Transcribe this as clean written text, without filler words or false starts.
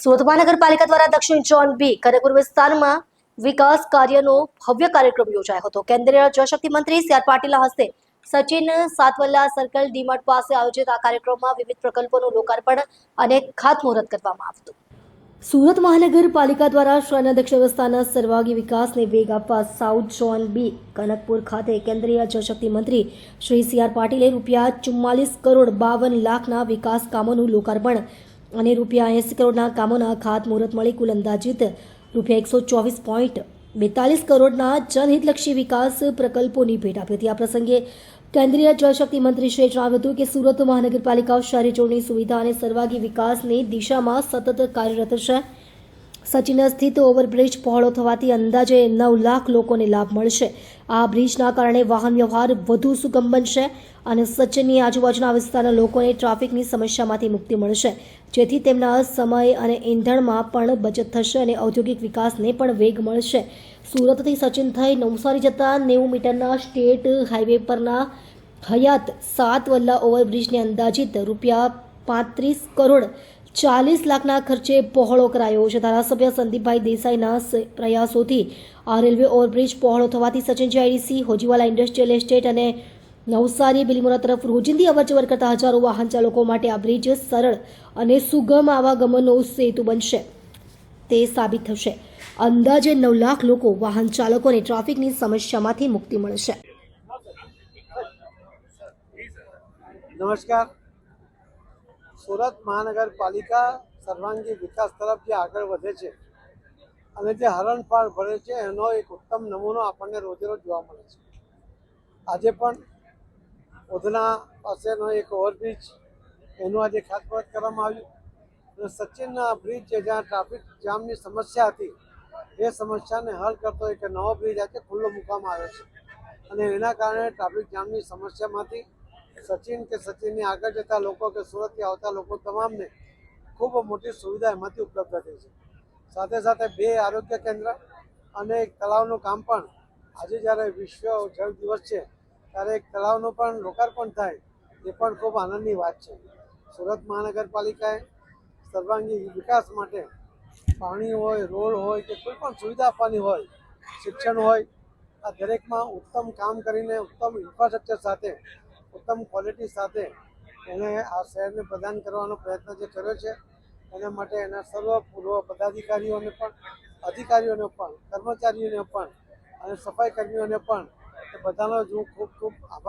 સુરત મહાનગરપાલિકા દ્વારા દક્ષિણ ઝોન બી કનકપુર વિસ્તારમાં વિકાસ કાર્યનો ભવ્ય કાર્યક્રમ યોજાયો હતો। કેન્દ્રીય જળશક્તિ મંત્રી સી આર પાટીલના હસ્તે સચિન સાતવલ્લા સર્કલ ડીમાર્ટ પાસે આયોજિત આ કાર્યક્રમમાં વિવિધ પ્રકલ્પોનું લોકાર્પણ અને ખાતમુહૂર્ત કરવામાં આવ્યું હતું। સુરત મહાનગરપાલિકા દ્વારા શહેરના દક્ષિણ વિસ્તારના સર્વાંગી વિકાસને વેગ આપવા સાઉથ ઝોન બી કનકપુર ખાતે કેન્દ્રીય જળશક્તિ મંત્રી શ્રી સી આર પાટીલે ₹44 કરોડ 52 લાખના વિકાસ કામોનું લોકાર્પણ અને ₹80 કરોડના કામોના ખાતમુહૂર્ત મળી કુલ અંદાજિત ₹124.42 કરોડના જનહિતલક્ષી વિકાસ પ્રકલ્પોની ભેટ આપી હતી। આ પ્રસંગે કેન્દ્રીય જળશક્તિ મંત્રીશ્રીએ જણાવ્યું હતું કે સુરત મહાનગરપાલિકા શહેરી જોડણી સુવિધા અને સર્વાંગી વિકાસની દિશામાં સતત કાર્યરત છે। સચિન સ્થિત ઓવરબ્રિજ પહોળો થવાથી અંદાજે 9 લાખ લોકોને લાભ મળશે। આ બ્રિજના કારણે વાહન વ્યવહાર વધુ સુગમ બનશે અને સચિનની આજુબાજુના વિસ્તારના લોકોને ટ્રાફિકની સમસ્યામાંથી મુક્તિ મળશે, જેથી તેમના સમય અને ઈંધણમાં પણ બચત થશે અને ઔદ્યોગિક વિકાસને પણ વેગ મળશે। સુરતથી સચિન થઈ નવસારી જતા 90 મીટરના સ્ટેટ હાઈવે પરના હયાત સાતવલ્લા ઓવરબ્રિજને અંદાજિત ₹35 કરોડ 40 લાખના ખર્ચે પહોળો કરાયો છે। ધારાસભ્ય સંદીપભાઈ દેસાઈના પ્રયાસોથી આ રેલવે ઓવરબ્રિજ પહોળો થવાથી Sachin GIDC, Hojiwala industrial estate અને નવસારી બિલીમોરા તરફ રોજિંદી અવરજવર કરતા હજારો વાહન ચાલકો માટે આ બ્રિજ સરળ અને સુગમ આવાગમનનો સેતુ બનશે। તે સાબિત થશે। અંદાજે 9 લાખ લોકો વાહન ચાલકોને ટ્રાફિકની સમસ્યામાંથી મુક્તિ મળશે। નમસ્કાર। સુરત મહાનગરપાલિકા સર્વાંગી વિકાસ તરફ જે આગળ વધે છે અને જે હરણફાળ ભરે છે એનો એક ઉત્તમ નમૂનો આપણને રોજે રોજ જોવા મળે છે। આજે પણ ઉધના પાસેનો એક ઓવરબ્રિજ એનું આજે ખાતમુહૂર્ત કરવામાં આવ્યું અને સચિનના બ્રિજ જ્યાં ટ્રાફિક જામની સમસ્યા હતી એ સમસ્યાને હલ કરતો એક નવો બ્રિજ આજે ખુલ્લો મૂકવામાં આવ્યો છે અને એના કારણે ટ્રાફિક જામની સમસ્યામાંથી સચિનની આગળ જતા લોકો કે સુરતથી આવતા લોકો તમામને ખૂબ મોટી સુવિધા એમાંથી ઉપલબ્ધ થઈ છે। સાથે સાથે 2 આરોગ્ય કેન્દ્ર અને એક તળાવનું કામ પણ આજે જ્યારે વિશ્વ જળ દિવસ છે ત્યારે એક તળાવનું પણ લોકાર્પણ થાય એ પણ ખૂબ આનંદની વાત છે। સુરત મહાનગરપાલિકાએ સર્વાંગી વિકાસ માટે પાણી હોય, રોડ હોય કે કોઈ પણ સુવિધા આપવાની હોય, શિક્ષણ હોય, આ દરેકમાં ઉત્તમ કામ કરીને ઉત્તમ ઇન્ફ્રાસ્ટ્રક્ચર સાથે ઉત્તમ ક્વોલિટી સાથે એને આ શહેરને પ્રદાન કરવાનો પ્રયત્ન જે કર્યો છે એના માટે એના સર્વ પૂર્વ પદાધિકારીઓને પણ, અધિકારીઓને પણ, કર્મચારીઓને પણ અને સફાઈ કર્મીઓને પણ બધાનો જ હું ખૂબ ખૂબ આભાર